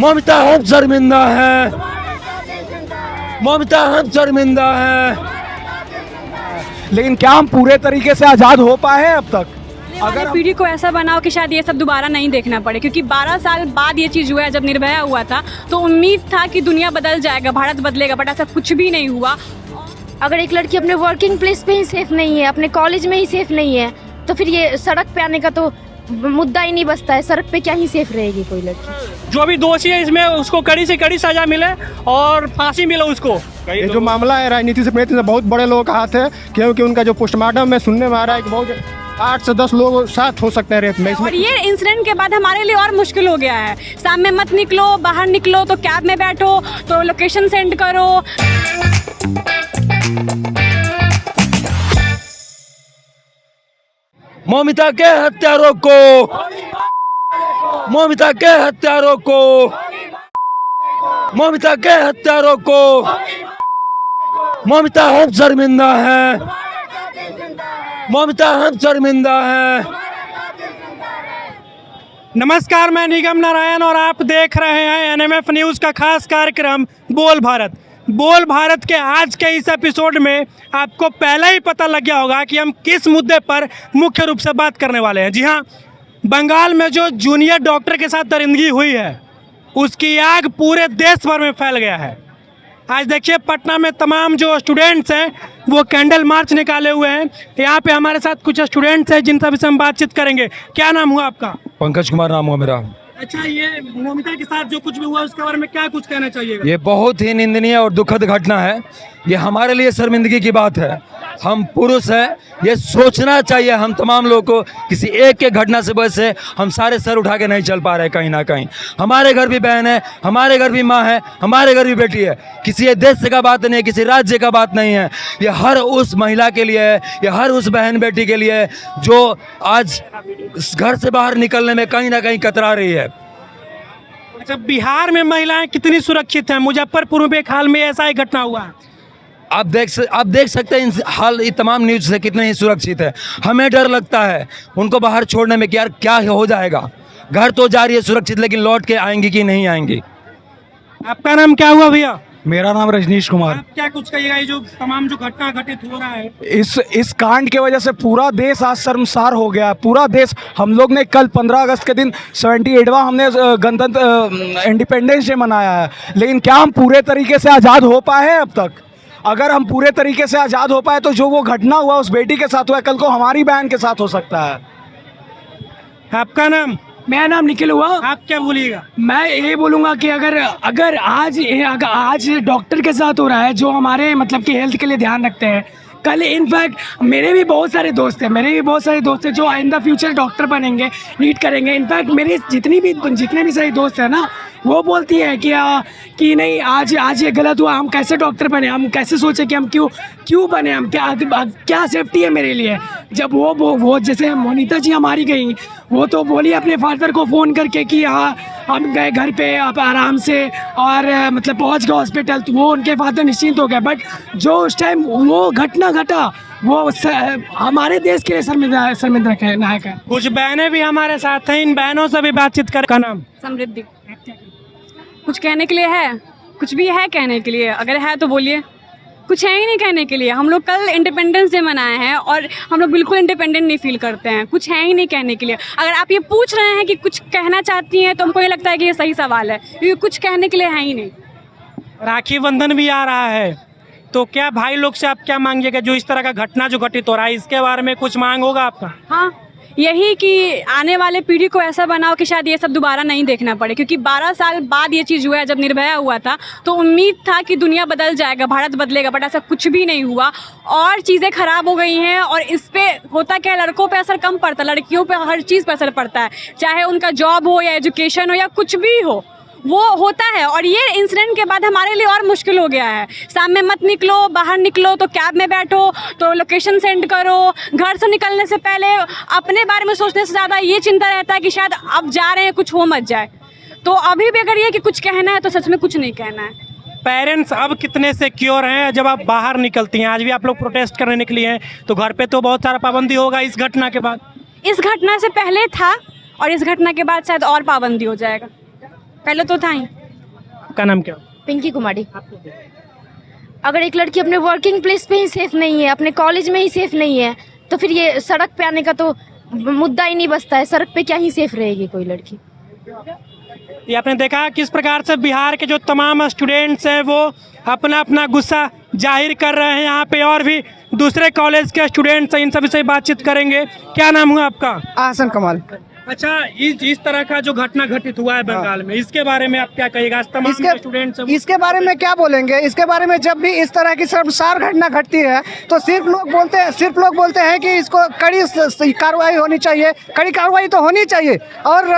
ममता हम शर्मिंदा है, ममता हम शर्मिंदा है। लेकिन क्या हम पूरे तरीके से आज़ाद हो पाए हैं अब तक? अगर पीढ़ी को ऐसा बनाओ कि शायद ये सब दोबारा नहीं देखना पड़े, क्योंकि 12 साल बाद ये चीज़ हुआ है। जब निर्भया हुआ था तो उम्मीद था कि दुनिया बदल जाएगा, भारत बदलेगा, बट ऐसा कुछ भी नहीं हुआ। अगर एक लड़की अपने वर्किंग प्लेस पे ही सेफ नहीं है, अपने कॉलेज में ही सेफ नहीं है, तो फिर ये सड़क पे आने का तो मुद्दा ही नहीं बचता है। सड़क पे क्या ही सेफ रहेगी कोई लड़की? जो भी दोषी है इसमें उसको कड़ी से कड़ी सजा मिले और फांसी मिले उसको। ये जो मामला है राजनीति से बहुत बड़े लोगों का हाथ है, क्योंकि उनका जो पोस्टमार्टम में सुनने में आ रहा है कि बहुत 8 से 10 लोग साथ हो सकते हैं रेप में। और ये इंसिडेंट के बाद हमारे लिए और मुश्किल हो गया है। शाम में मत निकलो, बाहर निकलो तो कैब में बैठो, तो लोकेशन सेंड करो। ममता के हत्यारों को, ममता के हत्यारों को, ममता के हत्यारों को, ममता हम शर्मिंदा है, ममता हम शर्मिंदा है। नमस्कार, मैं निगम नारायण और आप देख रहे हैं एनएमएफ न्यूज़ का खास कार्यक्रम बोल भारत। बोल भारत के आज के इस एपिसोड में आपको पहले ही पता लग गया होगा कि हम किस मुद्दे पर मुख्य रूप से बात करने वाले हैं। जी हाँ, बंगाल में जो जूनियर डॉक्टर के साथ दरिंदगी हुई है उसकी आग पूरे देश भर में फैल गया है। आज देखिए पटना में तमाम जो स्टूडेंट्स हैं वो कैंडल मार्च निकाले हुए हैं। यहाँ पे हमारे साथ कुछ स्टूडेंट्स हैं जिनसे भी हम बातचीत करेंगे। क्या नाम हुआ आपका? पंकज कुमार नाम हुआ मेरा। अच्छा, ये ममता के साथ जो कुछ भी हुआ उसके बारे में क्या कुछ कहना चाहिए? ये बहुत ही निंदनीय और दुखद घटना है। ये हमारे लिए शर्मिंदगी की बात है। हम पुरुष हैं, ये सोचना चाहिए हम तमाम लोगों को। किसी एक के घटना से वजह से हम सारे सर उठा के नहीं चल पा रहे कहीं ना कहीं। हमारे घर भी बहन है, हमारे घर भी माँ है, हमारे घर भी बेटी है। किसी एक देश का बात नहीं है, किसी राज्य का बात नहीं है। ये हर उस महिला के लिए है, ये हर उस बहन बेटी के लिए है जो आज घर से बाहर निकलने में कहीं ना कहीं कतरा रही है। अच्छा, बिहार में महिलाएं कितनी सुरक्षित हैं? मुजफ्फरपुर में एक हाल में ऐसा ही घटना हुआ। आप देख सकते हैं हाल ये तमाम न्यूज़ से कितने ही सुरक्षित है। हमें डर लगता है उनको बाहर छोड़ने में कि यार क्या हो जाएगा। घर तो जा रही है सुरक्षित, लेकिन लौट के आएंगी कि नहीं आएंगी। आपका नाम क्या हुआ भैया? मेरा नाम रजनीश कुमार। आप क्या कुछ कहिएगा? ये जो तमाम जो घटना घटित हो रहा है इस कांड के वजह से पूरा देश आज शर्मसार हो गया। पूरा देश, हम लोग ने कल 15 अगस्त के दिन 78वां हमने गणतंत्र इंडिपेंडेंस डे मनाया है। लेकिन क्या हम पूरे तरीके से आज़ाद हो पाए हैं अब तक? अगर हम पूरे तरीके से आज़ाद हो पाए तो जो वो घटना हुआ उस बेटी के साथ हुआ, कल को हमारी बहन के साथ हो सकता है। आपका नाम? मेरा नाम निखिल हुआ। आप क्या बोलिएगा? मैं ये बोलूँगा कि अगर आज डॉक्टर के साथ हो रहा है जो हमारे मतलब कि हेल्थ के लिए ध्यान रखते हैं, कल इनफैक्ट मेरे भी बहुत सारे दोस्त हैं जो इन द फ्यूचर डॉक्टर बनेंगे, नीट करेंगे। इनफैक्ट मेरे जितने भी सही दोस्त हैं ना, वो बोलती है कि नहीं, आज ये गलत हुआ, हम कैसे डॉक्टर बने, हम कैसे सोचे कि हम क्यों बने, हम क्या सेफ्टी है मेरे लिए। जब वो जैसे मोनिता जी हमारी गई, वो तो बोली अपने फादर को फ़ोन करके कि हाँ हम गए घर पे आप आराम से और मतलब पहुंच गए हॉस्पिटल, तो वो उनके फादर निश्चिंत हो गए। बट जो उस टाइम वो घटना घटा वो हमारे देश के लिए शर्मिंदनाक है। कुछ बहनें भी हमारे साथ हैं, इन बहनों से भी बातचीत कर। का नाम? समृद्धि। कुछ कहने के लिए है? कुछ भी है कहने के लिए? अगर है तो बोलिए। कुछ है ही नहीं कहने के लिए। हम लोग कल इंडिपेंडेंस डे मनाए हैं और हम लोग बिल्कुल इंडिपेंडेंट नहीं फील करते हैं। कुछ है ही नहीं कहने के लिए। अगर आप ये पूछ रहे हैं कि कुछ कहना चाहती हैं तो हमको ये लगता है कि ये सही सवाल है, क्योंकि कुछ कहने के लिए है ही नहीं। राखी बंधन भी आ रहा है, तो क्या भाई लोग से आप क्या मांगिएगा? जो इस तरह का घटना जो घटित हो रहा है इसके बारे में कुछ मांग होगा आपका? हाँ, यही कि आने वाले पीढ़ी को ऐसा बनाओ कि शायद ये सब दोबारा नहीं देखना पड़े, क्योंकि 12 साल बाद ये चीज़ हुआ है। जब निर्भया हुआ था तो उम्मीद था कि दुनिया बदल जाएगा, भारत बदलेगा, बट ऐसा कुछ भी नहीं हुआ और चीज़ें ख़राब हो गई हैं। और इस पे होता क्या, लड़कों पे असर कम पड़ता है, लड़कियों पे हर चीज़ पे असर पड़ता है, चाहे उनका जॉब हो या एजुकेशन हो या कुछ भी हो, वो होता है। और ये इंसिडेंट के बाद हमारे लिए और मुश्किल हो गया है। शाम में मत निकलो, बाहर निकलो तो कैब में बैठो, तो लोकेशन सेंड करो। घर से निकलने से पहले अपने बारे में सोचने से ज़्यादा ये चिंता रहता है कि शायद अब जा रहे हैं कुछ हो मत जाए। तो अभी भी अगर ये कि कुछ कहना है तो सच में कुछ नहीं कहना है। पेरेंट्स अब कितने सिक्योर हैं जब आप बाहर निकलती हैं? आज भी आप लोग प्रोटेस्ट करने निकली हैं, तो घर पे तो बहुत सारा पाबंदी होगा इस घटना के बाद। इस घटना से पहले था और इस घटना के बाद शायद और पाबंदी हो जाएगा। पहले तो था ही। का नाम क्या? पिंकी कुमारी। अगर एक लड़की अपने वर्किंग प्लेस पे ही सेफ नहीं है, अपने कॉलेज में ही सेफ नहीं है, तो फिर ये सड़क पे आने का तो मुद्दा ही नहीं बचता है। सड़क पे क्या ही सेफ रहेगी कोई लड़की। ये आपने देखा किस प्रकार से बिहार के जो तमाम स्टूडेंट्स हैं वो अपना अपना गुस्सा जाहिर कर रहे हैं। यहाँ पे और भी दूसरे कॉलेज के स्टूडेंट्स हैं, इन सभी से बातचीत करेंगे। क्या नाम हुआ आपका? आसन कमाल। अच्छा, इस तरह का जो घटना घटित हुआ है बंगाल में, इसके बारे में आप क्या कहिएगा? तमाम स्टूडेंट्स इसके बारे में क्या बोलेंगे? इसके बारे में जब भी इस तरह की शर्मसार घटना घटती है तो सिर्फ लोग बोलते हैं कि इसको कड़ी कार्रवाई होनी चाहिए। कड़ी कार्रवाई तो होनी चाहिए और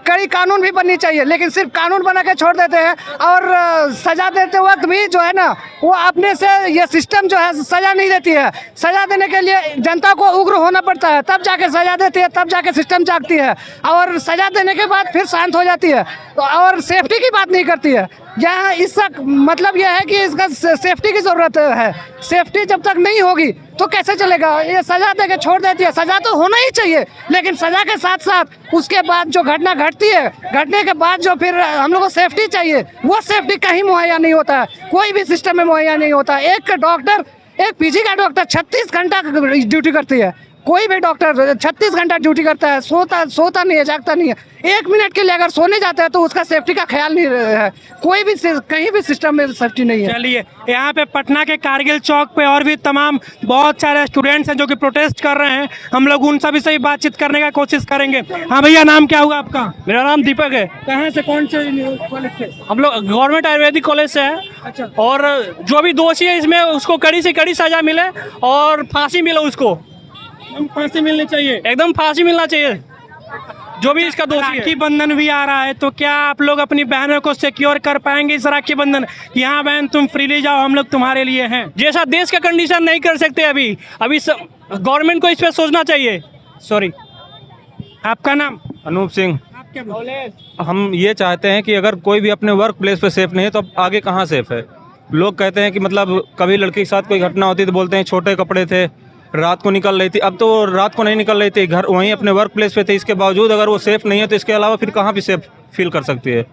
कड़ी कानून भी बननी चाहिए, लेकिन सिर्फ कानून बना के छोड़ देते हैं। और सजा देते वक्त भी जो है ना, वो अपने से ये सिस्टम जो है सजा नहीं देती है। सजा देने के लिए जनता को उग्र होना पड़ता है, तब जाके सजा देती है, तब जाके सिस्टम जागती है। और सजा देने के बाद फिर शांत हो जाती है और सेफ्टी की बात नहीं करती है। यहाँ इसका मतलब यह है कि इसका सेफ्टी की ज़रूरत है। सेफ्टी जब तक नहीं होगी तो कैसे चलेगा? ये सजा दे के छोड़ देती है। सजा तो होना ही चाहिए, लेकिन सजा के साथ साथ उसके बाद जो घटना घटती है, घटने के बाद जो फिर हम लोग को सेफ्टी चाहिए, वो सेफ्टी कहीं मुहैया नहीं होता है, कोई भी सिस्टम में मुहैया नहीं होता। एक पीजी का डॉक्टर 36 घंटा ड्यूटी करती है। कोई भी डॉक्टर 36 घंटा ड्यूटी करता है, सोता नहीं है, जागता नहीं है। 1 मिनट के लिए अगर सोने जाता है तो उसका सेफ्टी का ख्याल नहीं है। कोई भी कहीं भी सिस्टम में सेफ्टी नहीं है। चलिए, यहाँ पे पटना के कारगिल चौक पे और भी तमाम बहुत सारे स्टूडेंट्स हैं जो कि प्रोटेस्ट कर रहे हैं। हम लोग उन सभी से ही बातचीत करने का कोशिश करेंगे। हाँ भैया, नाम क्या हुआ आपका? मेरा नाम दीपक है। कहाँ से, कौन से कॉलेज से? हम लोग गवर्नमेंट आयुर्वेदिक कॉलेज से है। अच्छा। और जो भी दोषी है इसमें उसको कड़ी से कड़ी सजा मिले और फांसी मिले उसको। फांसी मिलनी चाहिए, एकदम फांसी मिलना चाहिए जो भी इसका दोषी है। राखी बंधन भी आ रहा है, तो क्या आप लोग अपनी बहनों को सिक्योर कर पाएंगे इस राखी बंधन? यहाँ बहन तुम फ्रीली जाओ, हम लोग तुम्हारे लिए हैं। जैसा देश का कंडीशन नहीं कर सकते अभी गवर्नमेंट को इस पर सोचना चाहिए। सॉरी। आपका नाम? अनूप सिंह। आप क्या बोले? हम ये चाहते हैं कि अगर कोई भी अपने वर्क प्लेस पे सेफ नहीं है तो अब आगे कहाँ सेफ है? लोग कहते हैं कि मतलब कभी लड़की के साथ कोई घटना होती तो बोलते हैं छोटे कपड़े थे, रात को निकल रही थी। अब तो रात को नहीं निकल रही थी, घर वहीं अपने वर्क प्लेस पे थे। इसके बावजूद अगर वो सेफ़ नहीं है तो इसके अलावा फिर कहाँ भी सेफ फील कर सकती है?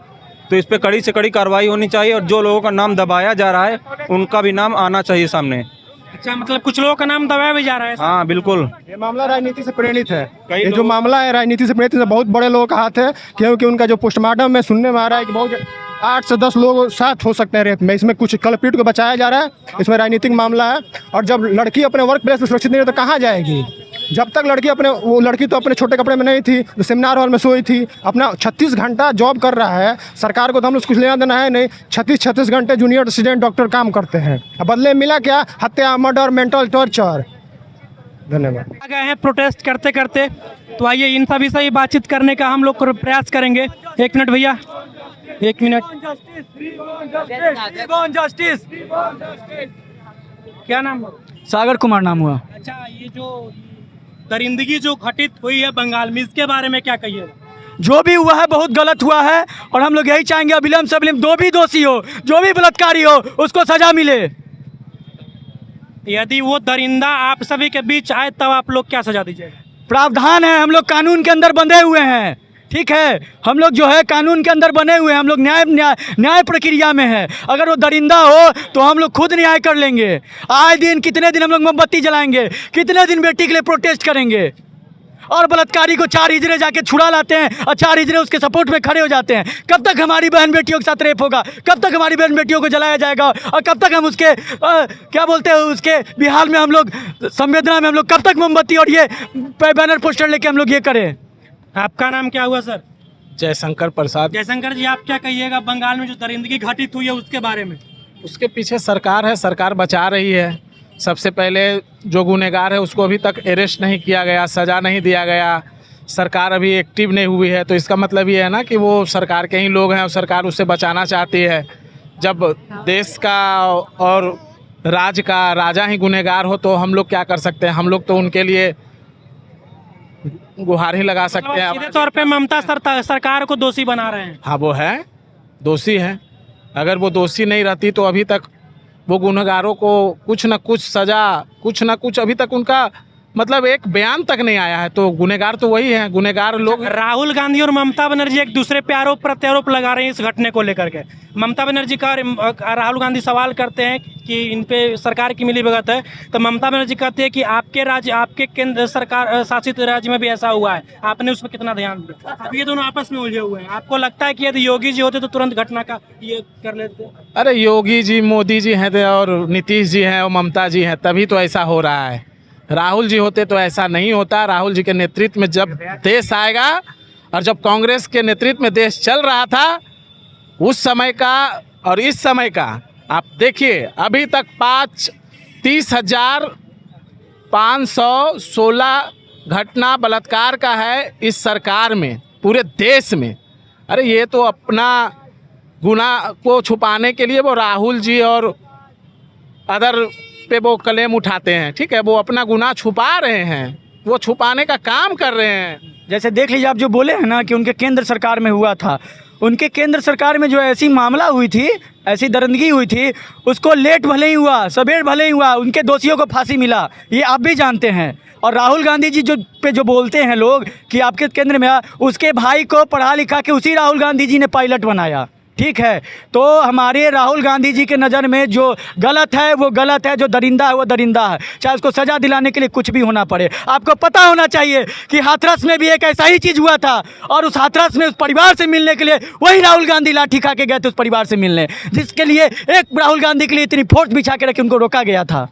तो इस पर कड़ी से कड़ी कार्रवाई होनी चाहिए और जो लोगों का नाम दबाया जा रहा है उनका भी नाम आना चाहिए सामने। अच्छा, मतलब कुछ लोगों का नाम दबाया भी जा रहा है? हाँ बिल्कुल। ये मामला राजनीति से प्रेरित है। ये जो मामला है राजनीति से प्रेरित है, बहुत बड़े लोगों का हाथ है, क्योंकि उनका जो पोस्टमार्टम में सुनने में आ रहा है कि बहुत 8 से 10 लोग साथ हो सकते हैं रेप में। इसमें कुछ कल्प्रिट को बचाया जा रहा है, इसमें राजनीतिक मामला है। और जब लड़की अपने वर्क प्लेस में सुरक्षित नहीं है तो कहाँ जाएगी? जब तक वो लड़की तो अपने छोटे कपड़े में नहीं थी, तो सेमिनार हॉल में सोई थी, अपना 36 घंटा जॉब कर रहा है। सरकार को तो हम लोग कुछ लेना देना है नहीं। 36 घंटे जूनियर रेसिडेंट डॉक्टर काम करते हैं, बदले मिला क्या? हत्या, मर्डर, मेंटल टॉर्चर। धन्यवाद। आ गए हैं प्रोटेस्ट करते करते, तो आइए इन सभी से ही बातचीत करने का हम लोग प्रयास करेंगे। 1 मिनट भैया, 1 मिनट। क्या नाम? सागर कुमार नाम हुआ। अच्छा, ये जो दरिंदगी जो घटित हुई है बंगाल में, इसके बारे में क्या कहिए? जो भी हुआ है बहुत गलत हुआ है और हम लोग यही चाहेंगे अविलंब से अविलंब जो भी दोषी हो, जो भी बलात्कारी हो, उसको सजा मिले। यदि वो दरिंदा आप सभी के बीच आए तब आप लोग क्या सजा दीजिएगा? प्रावधान है, हम लोग कानून के अंदर बंधे हुए हैं। ठीक है, हम लोग जो है कानून के अंदर बने हुए हैं, हम लोग न्याय प्रक्रिया में है। अगर वो दरिंदा हो तो हम लोग खुद न्याय कर लेंगे। आए दिन कितने दिन हम लोग मोमबत्ती जलाएंगे, कितने दिन बेटी के लिए प्रोटेस्ट करेंगे। और बलात्कारी को 4 हिजड़े जाके छुड़ा लाते हैं और 4 हिजड़े उसके सपोर्ट में खड़े हो जाते हैं। कब तक हमारी बहन बेटियों के साथ रेप होगा? कब तक हमारी बहन बेटियों को जलाया जाएगा? और कब तक हम उसके क्या बोलते हैं, उसके बिहार में हम लोग संवेदना में हम लोग कब तक मोमबत्ती और ये बैनर पोस्टर लेके हम लोग ये करें? आपका नाम क्या हुआ सर? जयशंकर प्रसाद। जयशंकर जी, आप क्या कहिएगा बंगाल में जो दरिंदगी घटित हुई है उसके बारे में? उसके पीछे सरकार है, सरकार बचा रही है। सबसे पहले जो गुनहगार है उसको अभी तक अरेस्ट नहीं किया गया, सज़ा नहीं दिया गया। सरकार अभी एक्टिव नहीं हुई है, तो इसका मतलब ये है ना कि वो सरकार के ही लोग हैं और सरकार उससे बचाना चाहती है। जब देश का और राज्य का राजा ही गुनहगार हो तो हम लोग क्या कर सकते हैं? हम लोग तो उनके लिए गुहार ही लगा सकते हैं। सीधे तौर पे ममता सरकार को दोषी बना रहे हैं। हाँ, वो है, दोषी है। अगर वो दोषी नहीं रहती तो अभी तक वो गुनहगारों को कुछ न कुछ सज़ा, कुछ न कुछ अभी तक उनका मतलब एक बयान तक नहीं आया है, तो गुनहगार तो वही है, गुनहगार लोग। राहुल गांधी और ममता बनर्जी एक दूसरे पे आरोप प्रत्यारोप लगा रहे हैं इस घटने को लेकर के। ममता बनर्जी का राहुल गांधी सवाल करते हैं कि इन पे सरकार की मिलीभगत है, तो ममता बनर्जी कहते हैं कि आपके राज्य, आपके केंद्र सरकार शासित राज्य में भी ऐसा हुआ है, आपने उस पर कितना ध्यान दिया। अब ये दोनों आपस में उलझे हुए हैं। आपको लगता है कि यदि योगी जी होते तो तुरंत घटना का ये कर लेते? अरे योगी जी, मोदी जी हैं और नीतीश जी हैं और ममता जी हैं, तभी तो ऐसा हो रहा है। राहुल जी होते तो ऐसा नहीं होता। राहुल जी के नेतृत्व में जब देश आएगा, और जब कांग्रेस के नेतृत्व में देश चल रहा था, उस समय का और इस समय का आप देखिए, अभी तक 30,516 घटना बलात्कार का है इस सरकार में, पूरे देश में। अरे ये तो अपना गुनाह को छुपाने के लिए वो राहुल जी और अदर पे वो क्लेम उठाते हैं, ठीक है, वो अपना गुनाह छुपा रहे हैं, वो छुपाने का काम कर रहे हैं। जैसे देख लीजिए, आप जो बोले हैं ना कि उनके केंद्र सरकार में हुआ था, उनके केंद्र सरकार में जो ऐसी मामला हुई थी, ऐसी दरिंदगी हुई थी, उसको लेट भले ही हुआ, सवेर भले ही हुआ, उनके दोषियों को फांसी मिला, ये आप भी जानते हैं। और राहुल गांधी जी जो बोलते हैं लोग कि आपके केंद्र में, उसके भाई को पढ़ा लिखा के उसी राहुल गांधी जी ने पायलट बनाया, ठीक है। तो हमारे राहुल गांधी जी के नज़र में जो गलत है वो गलत है, जो दरिंदा है वो दरिंदा है, चाहे उसको सज़ा दिलाने के लिए कुछ भी होना पड़े। आपको पता होना चाहिए कि हाथरस में भी एक ऐसा ही चीज़ हुआ था, और उस हाथरस में उस परिवार से मिलने के लिए वही राहुल गांधी लाठी खा के गए थे उस परिवार से मिलने, जिसके लिए एक राहुल गांधी के लिए इतनी फोर्स बिछा के रखे उनको रोका गया था।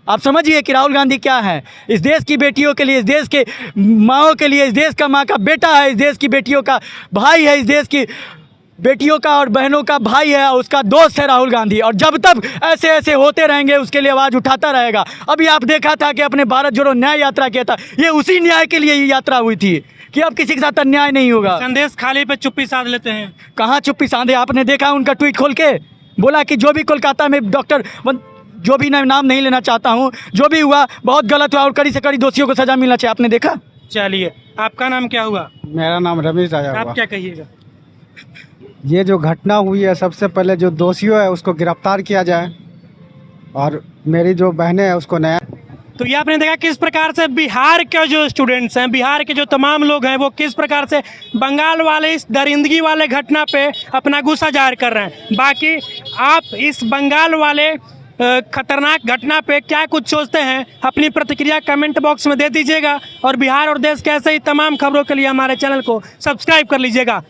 आप समझिए कि राहुल गांधी क्या है, इस देश की बेटियों के लिए, इस देश के माँओं के लिए, इस देश का माँ का बेटा है, इस देश की बेटियों का भाई है, इस देश की बेटियों का और बहनों का भाई है, उसका दोस्त है राहुल गांधी। और जब तक ऐसे ऐसे होते रहेंगे उसके लिए आवाज़ उठाता रहेगा। अभी आप देखा था कि अपने भारत जोड़ो न्याय यात्रा किया था, ये उसी न्याय के लिए ये यात्रा हुई थी कि अब किसी के साथ अन्याय नहीं होगा। संदेश खाली पे चुप्पी साध लेते हैं। कहाँ चुप्पी साधे? आपने देखा उनका ट्वीट खोल के बोला कि जो भी कोलकाता में डॉक्टर, जो भी नाम नहीं लेना चाहता हूँ, जो भी हुआ बहुत गलत हुआ और कड़ी से कड़ी दोषियों को सजा मिलना चाहिए। आपने देखा? चलिए, आपका नाम क्या हुआ? मेरा नाम रमेश राजा हुआ। आप क्या कहिएगा? ये जो घटना हुई है, सबसे पहले जो दोषियों है उसको गिरफ्तार किया जाए, और मेरी जो बहनें हैं उसको नया। तो ये आपने देखा किस प्रकार से बिहार के जो स्टूडेंट्स हैं, बिहार के जो तमाम लोग हैं, वो किस प्रकार से बंगाल वाले इस दरिंदगी वाले घटना पे अपना गुस्सा जाहिर कर रहे हैं। बाकी आप इस बंगाल वाले खतरनाक घटना पे क्या कुछ सोचते हैं, अपनी प्रतिक्रिया कमेंट बॉक्स में दे दीजिएगा। और बिहार और देश के ऐसे ही तमाम खबरों के लिए हमारे चैनल को सब्सक्राइब कर लीजिएगा।